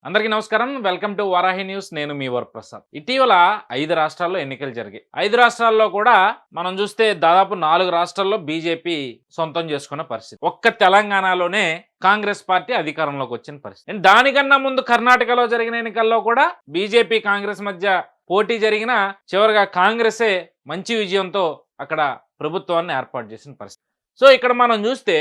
అందరికీ నమస్కారం. Welcome to Varahi news. నేను మీ వరప్రసాద్. ఇటీవల 5 రాష్ట్రాల్లో ఎన్నికలు జరిగాయి. 5 రాష్ట్రాల్లో కూడా మనం చూస్తే దాదాపు 4 రాష్ట్రాల్లో బీజేపీ సొంతం చేసుకున్న పరిస్థితి. ఒక్క తెలంగాణలోనే కాంగ్రెస్ పార్టీ అధికారంలోకి వచ్చిన పరిస్థితి. దానికన్నా ముందు కర్ణాటకలో జరిగిన ఎన్నికల్లో కూడా బీజేపీ కాంగ్రెస్ మధ్య పోటీ జరిగిన చివరిగా కాంగ్రెసే మంచి విజయంతో అక్కడ ప్రభుత్వాన్ని ఏర్పాటు చేసిన పరిస్థితి. సో ఇక్కడ మనం చూస్తే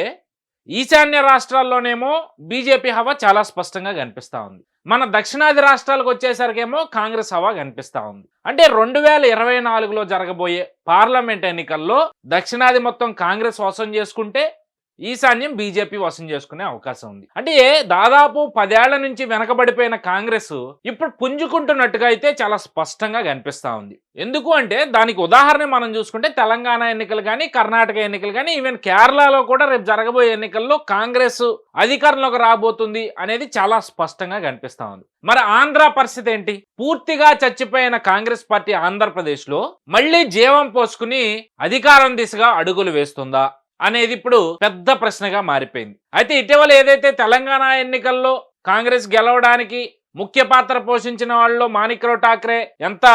ఈశాన్య రాష్ట్రాల్లోనేమో బీజేపీ హవా చాలా స్పష్టంగా కనిపిస్తూ ఉంది. మన దక్షిణాది రాష్ట్రాలకు వచ్చేసరికేమో కాంగ్రెస్ హవా కనిపిస్తూ ఉంది. అంటే 2024లో జరగబోయే పార్లమెంట్ ఎన్నికల్లో దక్షిణాది మొత్తం కాంగ్రెస్ వశం చేసుకుంటే ఈశాన్యం బీజేపీ వశం చేసుకునే అవకాశం ఉంది. అంటే దాదాపు 10 ఏళ్ల నుంచి వెనకబడిపోయిన కాంగ్రెస్ ఇప్పుడు పుంజుకుంటున్నట్టుగా అయితే చాలా స్పష్టంగా కనిపిస్తూ ఉంది. ఎందుకు అంటే దానికి ఉదాహరణ మనం చూసుకుంటే తెలంగాణ ఎన్నికలు కానీ, కర్ణాటక ఎన్నికలు కానీ, ఈవెన్ కేరళలో కూడా రేపు జరగబోయే ఎన్నికల్లో కాంగ్రెస్ అధికారంలోకి రాబోతుంది అనేది చాలా స్పష్టంగా కనిపిస్తూ ఉంది. మరి ఆంధ్ర పరిస్థితి ఏంటి? పూర్తిగా చచ్చిపోయిన కాంగ్రెస్ పార్టీ ఆంధ్రప్రదేశ్లో మళ్ళీ జీవం పోసుకుని అధికారం దిశగా అడుగులు వేస్తుందా అనేది ఇప్పుడు పెద్ద ప్రశ్నగా మారిపోయింది. అయితే ఇటీవల ఏదైతే తెలంగాణ ఎన్నికల్లో కాంగ్రెస్ గెలవడానికి ముఖ్య పాత్ర పోషించిన వాళ్ళు మాణిక్రావు ఠాక్రే ఎంత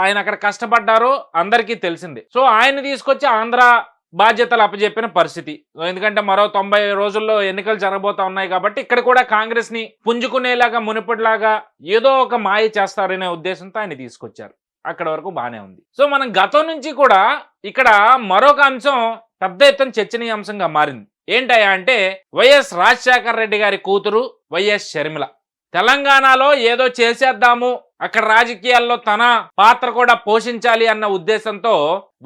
ఆయన అక్కడ కష్టపడ్డారో అందరికీ తెలిసిందే. సో ఆయన తీసుకొచ్చి ఆంధ్ర బాధ్యతలు అప్పచెప్పిన పరిస్థితి. ఎందుకంటే మరో 90 రోజుల్లో ఎన్నికలు జరగబోతా ఉన్నాయి కాబట్టి ఇక్కడ కూడా కాంగ్రెస్ ని పుంజుకునేలాగా మునుపటిలాగా ఏదో ఒక మాయ చేస్తారనే ఉద్దేశంతో ఆయన తీసుకొచ్చారు. అక్కడ వరకు బాగానే ఉంది. సో మనం గతం నుంచి కూడా ఇక్కడ మరొక అంశం పెద్ద ఎత్తున చర్చనీయాంశంగా మారింది. ఏంటయ్యా అంటే వైఎస్ రాజశేఖర రెడ్డి గారి కూతురు వైఎస్ షర్మిల తెలంగాణలో ఏదో చేసేద్దాము, అక్కడ రాజకీయాల్లో తన పాత్ర కూడా పోషించాలి అన్న ఉద్దేశంతో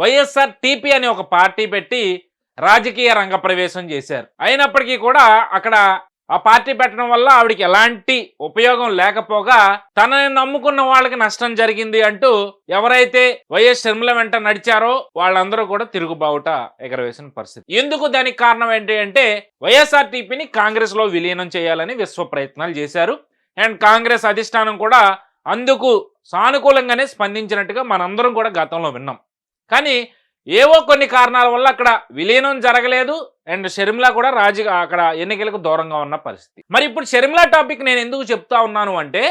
వైఎస్ఆర్ టీపీ అనే ఒక పార్టీ పెట్టి రాజకీయ రంగ ప్రవేశం చేశారు. అయినప్పటికీ కూడా అక్కడ ఆ పార్టీ పెట్టడం వల్ల ఆవిడికి ఎలాంటి ఉపయోగం లేకపోగా తనని నమ్ముకున్న వాళ్ళకి నష్టం జరిగింది అంటూ ఎవరైతే వైఎస్ షర్మిల వెంట నడిచారో వాళ్ళందరూ కూడా తిరుగుబావుట ఎగరవేసిన పరిస్థితి. ఎందుకు దానికి కారణం ఏంటి అంటే వైఎస్ఆర్టీపీని కాంగ్రెస్ లో విలీనం చేయాలని విశ్వ ప్రయత్నాలు చేశారు. అండ్ కాంగ్రెస్ అధిష్టానం కూడా అందుకు సానుకూలంగానే స్పందించినట్టుగా మనందరం కూడా గతంలో విన్నాం. కానీ ఏవో కొన్ని కారణాల వల్ల అక్కడ విలీనం జరగలేదు. అండ్ షర్మిల కూడా అక్కడ ఎన్నికలకు దూరంగా ఉన్న పరిస్థితి. మరి ఇప్పుడు షర్మిల టాపిక్ నేను ఎందుకు చెప్తా ఉన్నాను అంటే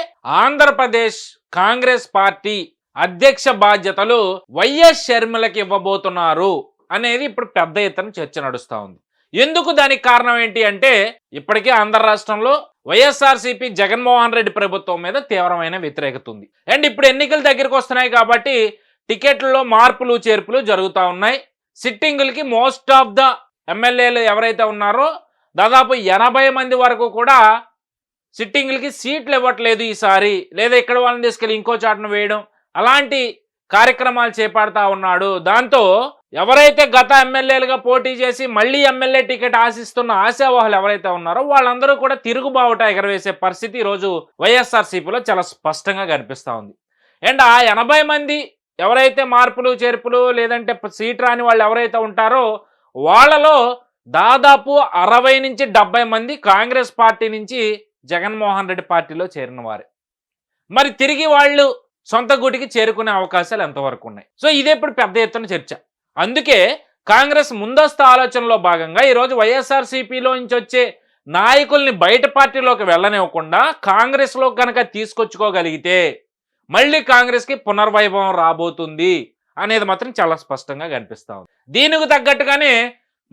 ఆంధ్రప్రదేశ్ కాంగ్రెస్ పార్టీ అధ్యక్ష బాధ్యతలు వైఎస్ షర్మిలకి ఇవ్వబోతున్నారు అనేది ఇప్పుడు పెద్ద ఎత్తున చర్చ నడుస్తూ ఉంది. ఎందుకు దానికి కారణం ఏంటి అంటే ఇప్పటికే ఆంధ్ర రాష్ట్రంలో వైఎస్ఆర్సీపీ జగన్మోహన్ రెడ్డి ప్రభుత్వం మీద తీవ్రమైన వ్యతిరేకత ఉంది. అండ్ ఇప్పుడు ఎన్నికలు దగ్గరికి వస్తున్నాయి కాబట్టి టికెట్లలో మార్పులు చేర్పులు జరుగుతూ ఉన్నాయి. సిట్టింగులకి మోస్ట్ ఆఫ్ ద ఎమ్మెల్యేలు ఎవరైతే ఉన్నారో దాదాపు 80 మంది వరకు కూడా సిట్టింగులకి సీట్లు ఇవ్వట్లేదు ఈసారి, లేదా ఇక్కడ వాళ్ళని తీసుకెళ్ళి ఇంకో చాటును వేయడం అలాంటి కార్యక్రమాలు చేపడతా ఉన్నాడు. దాంతో ఎవరైతే గత ఎమ్మెల్యేలుగా పోటీ చేసి మళ్ళీ ఎమ్మెల్యే టికెట్ ఆశిస్తున్న ఆశావాహులు ఎవరైతే ఉన్నారో వాళ్ళందరూ కూడా తిరుగుబావుట ఎగరవేసే పరిస్థితి ఈరోజు వైఎస్ఆర్సీపీలో చాలా స్పష్టంగా కనిపిస్తూ ఉంది. అండ్ ఆ 80 మంది ఎవరైతే మార్పులు చేర్పులు లేదంటే సీట్ రాని వాళ్ళు ఎవరైతే ఉంటారో వాళ్ళలో దాదాపు 60 నుంచి 70 మంది కాంగ్రెస్ పార్టీ నుంచి జగన్మోహన్ రెడ్డి పార్టీలో చేరిన వారే. మరి తిరిగి వాళ్ళు సొంత గుటికి చేరుకునే అవకాశాలు ఎంతవరకు ఉన్నాయి? సో ఇదే ఇప్పుడు పెద్ద ఎత్తున చర్చ. అందుకే కాంగ్రెస్ ముందస్తు ఆలోచనలో భాగంగా ఈరోజు వైఎస్ఆర్సీపీలో నుంచి వచ్చే నాయకుల్ని బయట పార్టీలోకి వెళ్ళనివ్వకుండా కాంగ్రెస్లో కనుక తీసుకొచ్చుకోగలిగితే మళ్ళీ కాంగ్రెస్కి పునర్వైభవం రాబోతుంది అనేది మాత్రం చాలా స్పష్టంగా కనిపిస్తా ఉంది. దీనికి తగ్గట్టుగానే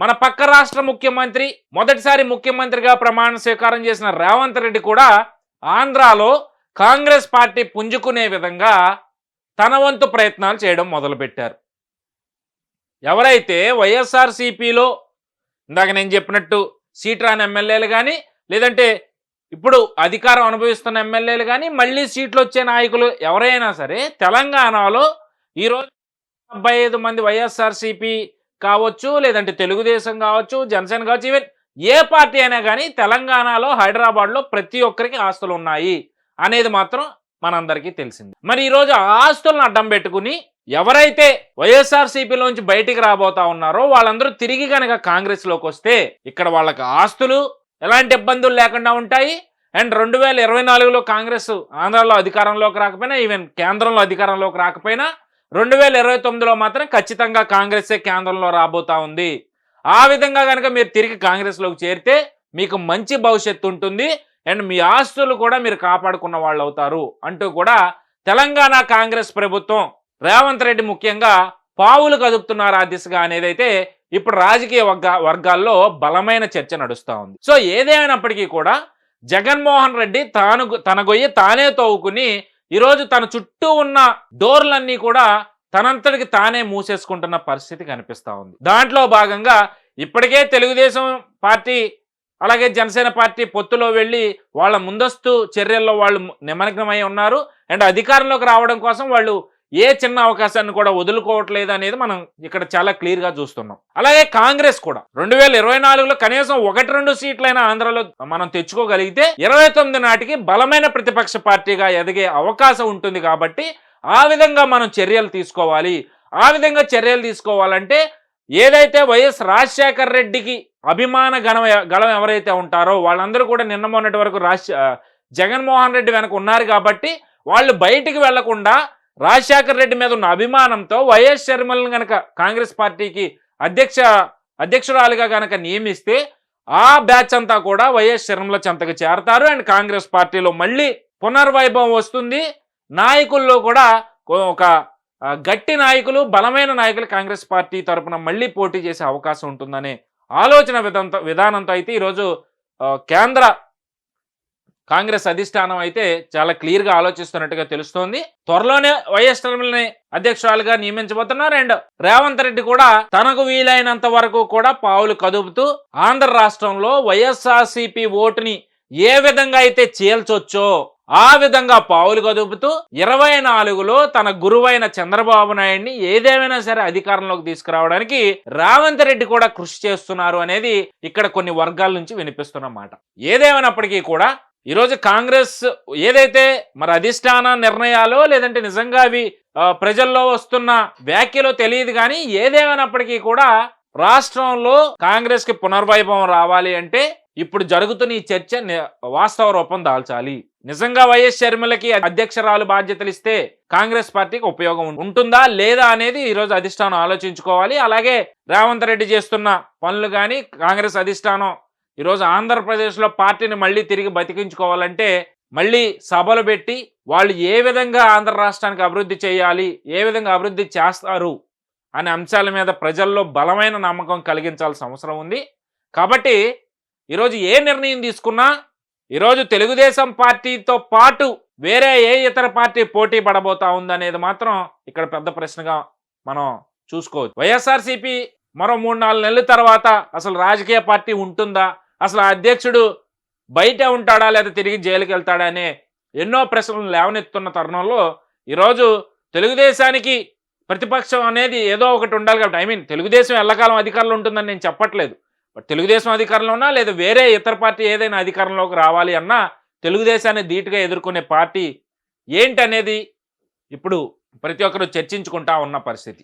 మన పక్క రాష్ట్ర ముఖ్యమంత్రి మొదటిసారి ముఖ్యమంత్రిగా ప్రమాణ స్వీకారం చేసిన రేవంత్ రెడ్డి కూడా ఆంధ్రాలో కాంగ్రెస్ పార్టీ పుంజుకునే విధంగా తన వంతు ప్రయత్నాలు చేయడం మొదలుపెట్టారు. ఎవరైతే వైఎస్ఆర్సీపీలో ఇందాక నేను చెప్పినట్టు సీట్ రాని ఎమ్మెల్యేలు కానీ లేదంటే ఇప్పుడు అధికారం అనుభవిస్తున్న ఎమ్మెల్యేలు కానీ మళ్ళీ సీట్లు వచ్చే నాయకులు ఎవరైనా సరే తెలంగాణలో ఈరోజు 75 మంది వైఎస్ఆర్సీపీ కావచ్చు, లేదంటే తెలుగుదేశం కావచ్చు, జనసేన కావచ్చు, ఈవెన్ ఏ పార్టీ అయినా కానీ తెలంగాణలో హైదరాబాద్లో ప్రతి ఒక్కరికి ఆస్తులు ఉన్నాయి అనేది మాత్రం మనందరికీ తెలిసింది. మరి ఈరోజు ఆస్తులను అడ్డం పెట్టుకుని ఎవరైతే వైఎస్ఆర్సీపీలోంచి బయటికి రాబోతా ఉన్నారో వాళ్ళందరూ తిరిగి కనుక కాంగ్రెస్లోకి వస్తే ఇక్కడ వాళ్ళకి ఆస్తులు ఎలాంటి ఇబ్బందులు లేకుండా ఉంటాయి. అండ్ 2024లో కాంగ్రెస్ ఆంధ్రాలో అధికారంలోకి రాకపోయినా, ఈవెన్ కేంద్రంలో అధికారంలోకి రాకపోయినా 2029లో మాత్రం ఖచ్చితంగా కాంగ్రెసే కేంద్రంలో రాబోతా ఉంది. ఆ విధంగా కనుక మీరు తిరిగి కాంగ్రెస్లోకి చేరితే మీకు మంచి భవిష్యత్తు ఉంటుంది. అండ్ మీ ఆస్తులు కూడా మీరు కాపాడుకున్న వాళ్ళు అవుతారు అంటూ కూడా తెలంగాణ కాంగ్రెస్ ప్రభుత్వం రేవంత్ రెడ్డి ముఖ్యంగా పావులు కదుపుతున్నారు ఆ దిశగా అనేదైతే ఇప్పుడు రాజకీయ వర్గాల్లో బలమైన చర్చ నడుస్తూ ఉంది. సో ఏదేమైనప్పటికీ కూడా జగన్మోహన్ రెడ్డి తన గొయ్యి తానే తవ్వుకుని ఈరోజు తన చుట్టూ ఉన్న డోర్లన్నీ కూడా తనంతటికి తానే మూసేసుకుంటున్న పరిస్థితి కనిపిస్తూ ఉంది. దాంట్లో భాగంగా ఇప్పటికే తెలుగుదేశం పార్టీ అలాగే జనసేన పార్టీ పొత్తులో వెళ్ళి వాళ్ళ ముందస్తు చర్యల్లో వాళ్ళు నిమగ్నమై ఉన్నారు. అండ్ అధికారంలోకి రావడం కోసం వాళ్ళు ఏ చిన్న అవకాశాన్ని కూడా వదులుకోవట్లేదు అనేది మనం ఇక్కడ చాలా క్లియర్గా చూస్తున్నాం. అలాగే కాంగ్రెస్ కూడా 2024లో కనీసం 1-2 సీట్లైనా ఆంధ్రలో మనం తెచ్చుకోగలిగితే 29 నాటికి బలమైన ప్రతిపక్ష పార్టీగా ఎదిగే అవకాశం ఉంటుంది. కాబట్టి ఆ విధంగా మనం చర్యలు తీసుకోవాలి. ఆ విధంగా చర్యలు తీసుకోవాలంటే ఏదైతే వైఎస్ రాజశేఖర్ రెడ్డికి అభిమాన గళం ఎవరైతే ఉంటారో వాళ్ళందరూ కూడా నిన్న మొన్నటి వరకు జగన్మోహన్ రెడ్డి వెనక ఉన్నారు. కాబట్టి వాళ్ళు బయటికి వెళ్లకుండా రాజశేఖర్ రెడ్డి మీద ఉన్న అభిమానంతో వైఎస్ షర్మిలను గనక కాంగ్రెస్ పార్టీకి అధ్యక్షురాలుగా గనక నియమిస్తే ఆ బ్యాచ్ అంతా కూడా వైఎస్ షర్మిల చెంతకు చేరతారు. అండ్ కాంగ్రెస్ పార్టీలో మళ్ళీ పునర్వైభవం వస్తుంది. నాయకుల్లో కూడా ఒక గట్టి నాయకులు, బలమైన నాయకులు కాంగ్రెస్ పార్టీ తరఫున మళ్ళీ పోటీ చేసే అవకాశం ఉంటుందనే ఆలోచన విధానంతో అయితే ఈరోజు కేంద్ర కాంగ్రెస్ అధిష్టానం అయితే చాలా క్లియర్గా ఆలోచిస్తున్నట్టుగా తెలుస్తోంది. త్వరలోనే వైఎస్ షర్మిలని అధ్యక్షురాలుగా నియమించబోతున్నారు. అండ్ రేవంత్ రెడ్డి కూడా తనకు వీలైనంత వరకు కూడా పావులు కదుపుతూ ఆంధ్ర రాష్ట్రంలో వైఎస్ఆర్సీపీ ఓటుని ఏ విధంగా అయితే చీల్చొచ్చో ఆ విధంగా పావులు కదుపుతూ 24లో తన గురువైన చంద్రబాబు నాయుడిని ఏదేమైనా సరే అధికారంలోకి తీసుకురావడానికి రేవంత్ రెడ్డి కూడా కృషి చేస్తున్నారు అనేది ఇక్కడ కొన్ని వర్గాల నుంచి వినిపిస్తున్నమాట. ఏదేమైనప్పటికీ కూడా ఈరోజు కాంగ్రెస్ ఏదైతే మరి అధిష్టాన నిర్ణయాలు లేదంటే నిజంగా అవి ప్రజల్లో వస్తున్న వ్యాఖ్యలో తెలియదు. కానీ ఏదేమైనప్పటికీ కూడా రాష్ట్రంలో కాంగ్రెస్ కి పునర్వైభవం రావాలి అంటే ఇప్పుడు జరుగుతున్న ఈ చర్చ వాస్తవ రూపం దాల్చాలి. నిజంగా వైఎస్ షర్మిలకి అధ్యక్షురాలు బాధ్యతలు ఇస్తే కాంగ్రెస్ పార్టీకి ఉపయోగం ఉంటుందా లేదా అనేది ఈరోజు అధిష్టానం ఆలోచించుకోవాలి. అలాగే రేవంత్ రెడ్డి చేస్తున్న పనులు కానీ కాంగ్రెస్ అధిష్టానం ఈరోజు ఆంధ్రప్రదేశ్లో పార్టీని మళ్ళీ తిరిగి బతికించుకోవాలంటే మళ్ళీ సభలు పెట్టి వాళ్ళు ఏ విధంగా ఆంధ్ర రాష్ట్రానికి అభివృద్ధి చేయాలి, ఏ విధంగా అభివృద్ధి చేస్తారు అనే అంశాల మీద ప్రజల్లో బలమైన నమ్మకం కలిగించాల్సిన అవసరం ఉంది. కాబట్టి ఈరోజు ఏ నిర్ణయం తీసుకున్నా ఈరోజు తెలుగుదేశం పార్టీతో పాటు వేరే ఏ ఇతర పార్టీ పోటీ పడబోతా ఉందనేది మాత్రం ఇక్కడ పెద్ద ప్రశ్నగా మనం చూసుకోవచ్చు. వైఎస్ఆర్సీపీ మరో 3-4 నెలల తర్వాత అసలు రాజకీయ పార్టీ ఉంటుందా, అసలు అధ్యక్షుడు బయట ఉంటాడా లేదా తిరిగి జైలుకి వెళ్తాడా అనే ఎన్నో ప్రశ్నలు లేవనెత్తున్న తరుణంలో ఈరోజు తెలుగుదేశానికి ప్రతిపక్షం అనేది ఏదో ఒకటి ఉండాలి. కాబట్టి తెలుగుదేశం ఎల్లకాలం అధికారంలో ఉంటుందని నేను చెప్పట్లేదు. బట్ తెలుగుదేశం అధికారంలో ఉన్నా లేదా వేరే ఇతర పార్టీ ఏదైనా అధికారంలోకి రావాలి అన్నా తెలుగుదేశాన్ని ధీటుగా ఎదుర్కొనే పార్టీ ఏంటనేది ఇప్పుడు ప్రతి ఒక్కరు చర్చించుకుంటా ఉన్న పరిస్థితి.